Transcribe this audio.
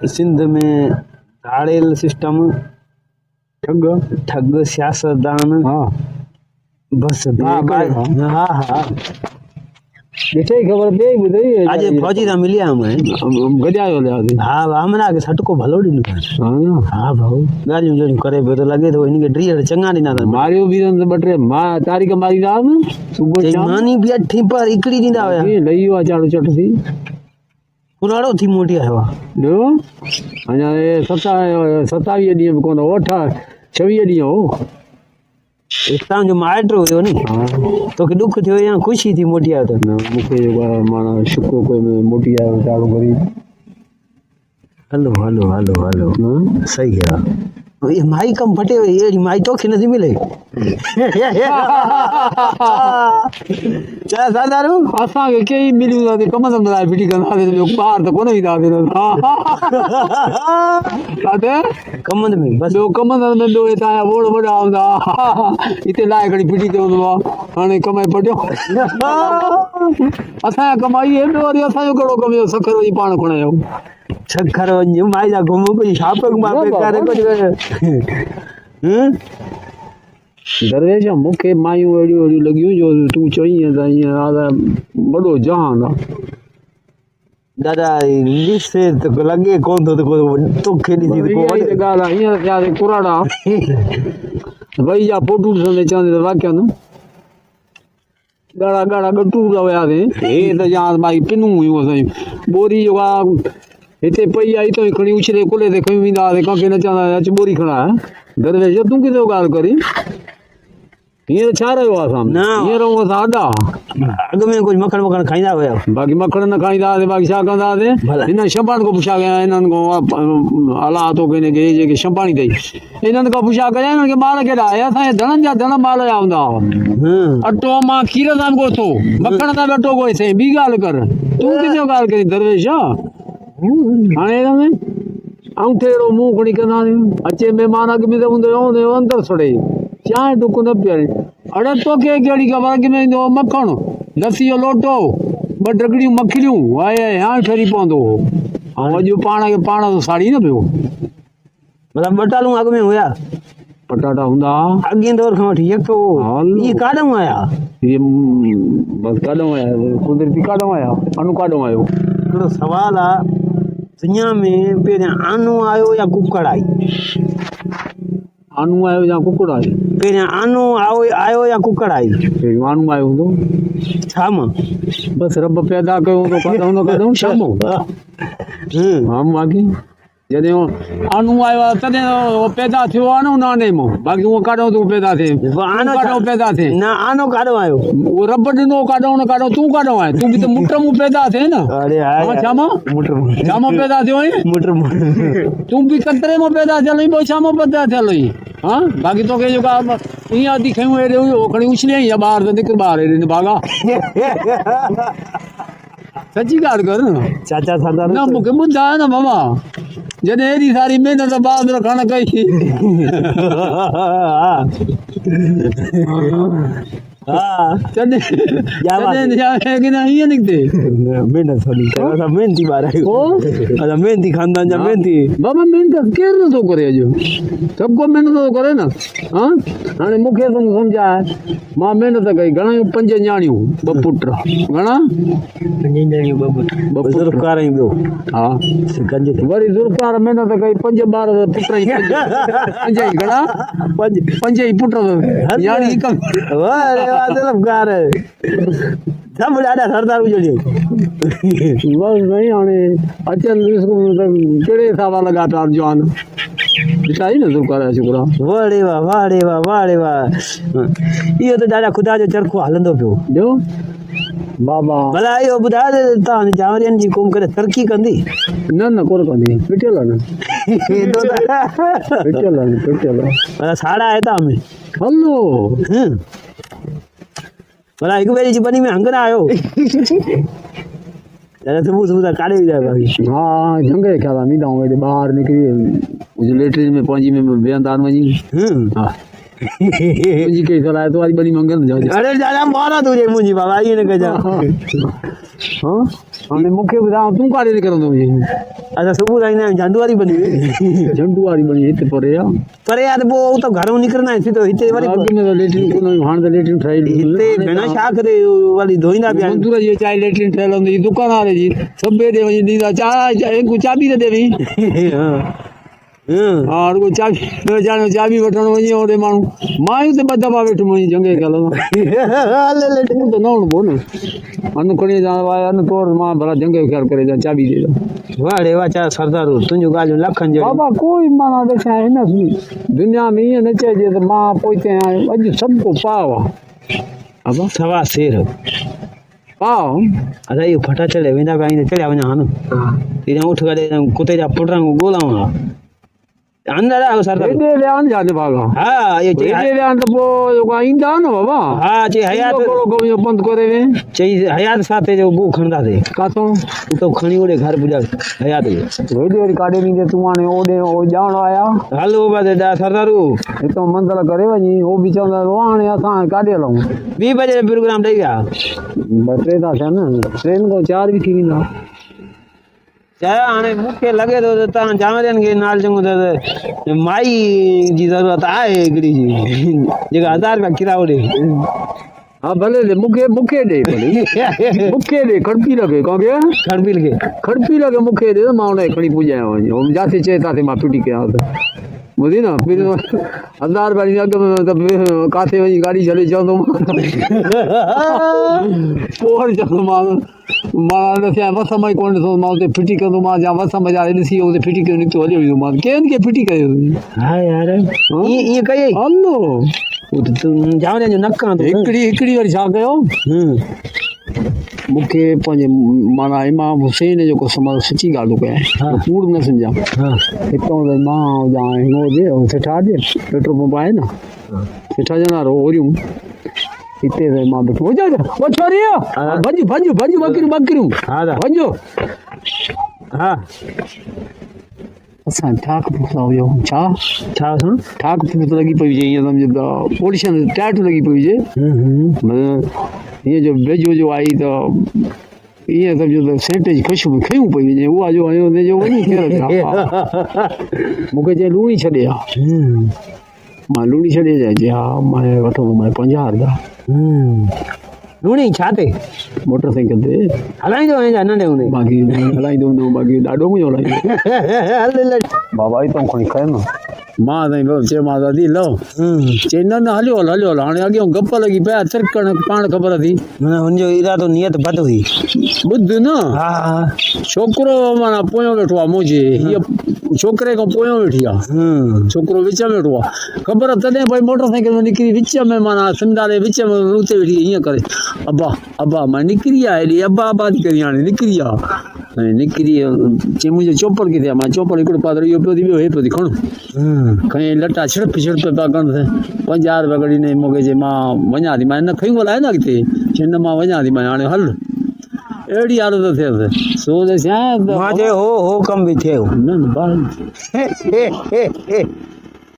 सिंध में धाड़ेल सिस्टम, ठग सियासतदान, बस हाँ हाँ ॾिठे ख़बर पई ॿुधई आज फौजी था मिलिया हमें गॾिया हलिया हाँ हमरा के सटको भलो ॾिनो हाँ भाऊ गाड़ियूं जड़ियूं करे पियो त लॻे थो इनखे ड्रीअर चङा ॾिना अथनि मारियो बि अथनि ॿ टे तारीख़ मारी था न सुबुह शाम मानी बि 8 पर हिकिड़ी ॾींदा हुया लही वियो आहे चाड़ो चट थी पुराणो थी मोटी आयो आहे ॿियो अञा 27 ॾींहं बि कोन 26 ॾींहं हो हितां जो माइट हुयो नी तोखे दुख थियो या ख़ुशी थी मोटी आयो त मूंखे माना शुक्र कोई मोटी आयो ॾाढो ग़रीब हलो हलो हलो हलो सही आहे ये माई कम फटे हुई ये माई तोखे नथी मिले छा सादारू असांखे कई मिलियूं था कम धंधा लाइ फिटी कंदासीं ॿियो ॿार त कोन ईंदासीं कम में बसि ॿियो कम धंधे में ॿियो हितां जा वोड़ वॾा हूंदा हिते लाइ खणी फिटी ते हूंदो आहे हाणे कमाए पटियो असांजा कमाई आहे ॿियो वरी असांजो कहिड़ो कम हुयो सखर वञी पाण खणायो सखर वञ माई जा घुमो कुझु छाप मापे करे कुझु दरवेश मूंखे मायूं अहिड़ियूं अहिड़ियूं लॻियूं जो तूं चईं त ईअं वॾो जहान आहे दादा ॾिसे त लॻे कोन थो त तोखे ॾिसी ॻाल्हि आहे हींअर थियासीं कुराड़ा भई जा फोटू ॾिसंदे चवंदे त वाकिया न ॻाढ़ा ॻाढ़ा गटू वियासीं हे त या भाई पिनूं हुयूं असांजूं बोरी जो हिते पई आहे हितां खणी उछले कुले ते खणी वेंदा हुआसीं कंहिंखे न चवंदा अच बोरी खणा दरवेश तूं किथे ॻाल्हि करी हींअर छा रहियो आहे असां हींअर असां अॾा अॻु में कुझु मखण वखण खाईंदा हुया बाक़ी मखण न खाईंदा हुआसीं बाक़ी छा कंदा हुआसीं हिन शंपाण खां पुछा कया हिननि खां अला तोखे हिनखे जेके शंपाणी अथई हिननि खां पुछा कया हिननि खे माल केॾा आहे असांजे धणनि जा धण माल जा हूंदा हुआ अटो मां खीर सां बि ॻोथो मखण सां बि अटो ॻोए ॿी ॻाल्हि कर तूं किथे ॻाल्हि करी दरवेश हाणे हिन में अंगूठे अहिड़ो मुंहुं खणी कंदासीं अचे महिमान अॻु में त हूंदो अंदरि सड़े चांहि टुक न पीआरे अड़े तोखे कहिड़ी ख़बर अॻु में ईंदो मखण लस्सी जो लोटो 2 ढगड़ियूं मखिलियूं हाणे हाणे ठरी पवंदो ऐं अॼु पाण खे पाण त साड़ी न पियो मतिलबु बटालूं अॻु में हुया पटाटा हूंदा अॻे दौर खां वठी यको इहे काॾों आया इहे बसि काॾों आया कुदरती काॾों आया अनु काॾों आयो हिकिड़ो सुवालु आहे दुनिया में पहिरियां आनो आयो या कुकड़ आई आनू आयो या कुकड़ आई पहिरियां आनो आयो या कुकड़ आई पहिरियों आनू आयो हूंदो छा मां बसि रब पैदा कयो हूंदो काॾों न काॾों शामो हा बाक़ी जॾहिं आनू आयो आहे तॾहिं पैदा थियो आहे न उन आने मां बाक़ी उहो काॾों तूं पैदा थिए आनो काॾों पैदा थिए न आनो काॾों आयो उहो रब ॾिनो काॾों न काॾों तूं काॾों आहे तूं बि त मुट मूं पैदा थिए न छा मां पैदा थियो आहीं तूं बि कतरे मां पैदा थियल आहीं ॿियो छा मां पैदा थियल आहीं हा बाक़ी तोखे जेका ईअं अधी खयूं हेॾे हुयो खणी उछलियईं या ॿार त निकिर ॿार हेॾे भागा सची ॻाल्हि कर न चाचा सादा न मूंखे ॿुधाए न मामा जॾहिं हेॾी सारी महिनत बाद रखण कई ईअं निकिते मेहनती ॿार आहियो मेहनती खानदान जा मेहनती बाबा महिनत केरु नथो करे अॼु सभु को महिनत थो करे न हा हाणे मूंखे सम्झाए मां महिनत कई घणा 5 न्याणियूं 2 पुट घणा 5 न्याणियूं 2 पुट ज़ुल्फ़कार ऐं ॿियो हा वरी ज़ुल्फ़कार महिनत कई 5 ॿार पुट 5 ई घणा 5 ई पुट न्याणी ज़ुल्फ़कार सभु ॾाढा सरदार हुजनि बसि भई हाणे अचनि कहिड़े हिसाब सां लॻा पिया जवान ॾिठाई न ज़ुल्फ़कार जा छोकिरा वाड़े वाह वाड़े वाह वाड़े वाह इहो त ॾाढा ख़ुदा जो चरखो हलंदो पियो ॿियो बाबा भला इहो ॿुधायो तव्हां जावरियुनि जी क़ौम करे तरक़ी कंदी न कोन कंदी पिटियल आहे न पिटियल साड़ा आहे तव्हां में हलो भला हिकु भेरे जी बनी में हंग न आयो सुबुह सुबुह काॾे विझाए हा झंगे ख्याल आहे मींदा हेॾे ॿाहिरि निकिरी लेटरिन में पंहिंजी में वेहंदा वञी हा मुंहिंजी कई सलाह तुम्हारी बड़ी मंगल जाओ अरे दादा मारा तुझे मुंहिंजी बाबा ईअं न कजां हाँ हाणे मूंखे ॿुधायो तूं काॾे निकिरंदो हुई असां सुबुह ताईं ईंदा आहियूं झंडू वारी बनी झंडू वारी बणी हिते परे आहे परे आहे त पोइ त घरों निकिरंदा आहियूं सिधो हिते वरी अॻु में त लेट्रिन कोन हुयूं हाणे त लेट्रिन ठही हिते भेण छा करे वरी धोईंदा पिया मंदूर जी चाहे लेट्रिन ठहियल हूंदी दुकान वारे जी सभु ॾे वञी ॾींदा चाबी त ॾे वई हा रुगो चाबी वठणु वञी होॾे माण्हू मायूं त ॿ दफ़ा वेठियूं मुंहिंजी जंगे ख़्याल तूं त न वणबो न अनु खणी अचां अनु तोड़ मां भला जंगे ख़्याल करे अचां चाबी ॾे वाह रे वाह छा सरदारू तुंहिंजूं ॻाल्हियूं लखनि जो बाबा कोई माना ॾिसां हिन दुनिया में ईअं न चइजे त मां पोइ हिते आहियां अॼु सभु को पाव आहे बाबा सवा सेर पाव अदा इहो फटा चढ़े वेंदा पिया आहिनि चढ़िया वञा हा न इहा उठ करे कुते जा पुट ॻोल्हां हा अंदर आओ सरदार हेॾे विया आहिनि जाने भागा हा इहो चई हेॾे विया आहिनि त पोइ ईंदा न बाबा हा चई हयात बंदि करे वे चई हयात साथे जो बू खणंदासीं काथों तो खणी ओॾे घर पुॼा हयात जो हेॾे वरी काॾे ॾींदे तूं हाणे ओॾे ॼाण आया हलो बाबा सरदारू हितां मंदर करे वञी उहो बि चवंदा हाणे असां काॾे हलूं 2 बजे प्रोग्राम ठही विया ॿ टे था थियनि न ट्रेन खां 4 बि थी वेंदा चयो हाणे मूंखे लॻे थो त तव्हां जामरियनि खे नाल चङो त माई जी ज़रूरत आहे हिकिड़ी जी जेका 1000 रुपया किरायो ॾे हा भले मूंखे ॾे भले मूंखे ॾे खड़पी लॻे कंहिंखे खड़पी लॻे मूंखे ॾे मां हुनखे खणी पुॼायां वञी जिते चए किथे मां फिटी कयां त ॿुधी न पहिरियों 1000 रुपया अॻु में त किथे वञी गाॾी छॾे चवंदो पोइ चवंदोमांसि मां ॾिसां वस में कोन ॾिसो मां हुते फिटी कंदोमांसि या वस में ॾिसी हुते फिटी करे निकितो हली वेंदोमांसि कंहिं खे फिटी कयो हा यार ईअं कई हलो जामरियनि जो नक हिकिड़ी वरी छा कयो मूंखे पंहिंजे माना इमाम हुसैन जेको सची ॻाल्हि थो कयां कूड़ न सम्झां हितां त मां हुजां हिन हुजे सेठा हुजे पेट्रोल पंप आहे न सेठा ॼणा ओरियूं हिते त मां ॿकिरियूं भॼो हा असां ठाक पुछंदा हुयो छा असां ठाक पुछ लॻी पई हुजे ईअं सम्झो पोलिशन टाइट लॻी पई हुजे हीअं जो वेझो जो आई त ईअं सम्झो त सेंटेज ख़ुशबू खयूं पई वञे उहा जो आयो हुनजो वञी मूंखे चई लूणी छॾे हा मां लूणी छॾे चई हा मां वठंदोमांइ 50 रुपया लूणी छा ते मोटर साइकिल ते हलाईंदो वञा नंढे हूंदे बाक़ी हलाईंदो हूंदो बाक़ी ॾाढो मुंहिंजो हलाईंदो बाबा हितां खणी खयो न मां साईं चयोमांसि दादी लओ चई न हलियो हल हाणे अॻियां गप लॻी पिया तिरकण पाण ख़बर थी माना हुनजो इरादो नियत बद हुई ॿुध न हा छोकिरो माना पोयों वेठो आहे मुंहिंजे हीअ छोकिरे खां पोयों वेठी आहे छोकिरो विच में वेठो आहे ख़बर तॾहिं भई मोटर साइकिल में निकिरी विच में माना सिमदारे विच में उते वेठी ईअं करे अबा मां निकिरी आहे हेॾी अबा थी करी हाणे निकिरी आहे ऐं निकिरी चई मुंहिंजो चोपड़ किथे आहे मां चोपड़ हिकिड़ो पादर इहो पियो थी ॿियो हे पियो थी खणो खणी लटा छिड़प पिया कनि 50 रुपया कढी न मूंखे चई मां वञा थी मां न खयूं हलाए न अॻिते चई न मां वञा थी मां हाणे हल अहिड़ी हालत थियसि सो त छा मां चयो हो कम बि थियो न